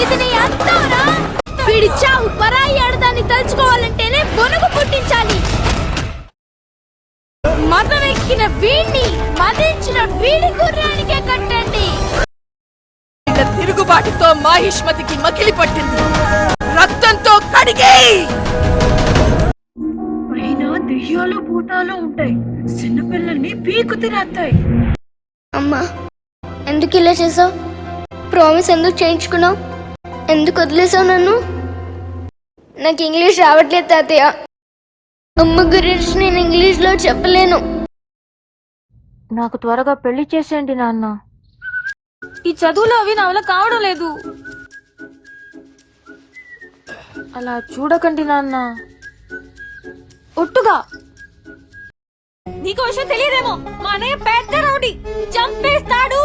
ఇది నీ అంతరా? వీడి చావు పరాయి ఆడదాన్ని తలుచుకోవాలంటేనే బొనుగు పుట్టించాలి. మతం ఎక్కిన వీడిని మదించిన వీడి గుర్రానికే కట్టండి. తిరుగుబాటుతో మాహిష్మతికి మకిలి పట్టింది. రక్తంతో కడిగే పైన దెయ్యాలు భూతాలు ఉంటాయి, చిన్నపిల్లల్ని పీకు తినేస్తాయి. అమ్మా, ఎందుకు ఇలా చేసావు? ప్రామిస్ ఎందుకు చేయించుకున్నావు? ఎందుకు వదిలేసావు నన్ను? నాకు ఇంగ్లీష్ రావట్లేదు తాతయ్య. అమ్మ గురించి నేను ఇంగ్లీష్లో చెప్పలేను. నాకు త్వరగా పెళ్లి చేసేయండి నాన్న. ఈ చదువులు అవి నా వల్ల కావడం లేదు. అలా చూడకండి నాన్న. ఒట్టుగా నీకు విషయం తెలియదేమో, మా అన్నయ్య పెద్ద రౌడీ, చంపేస్తాడు.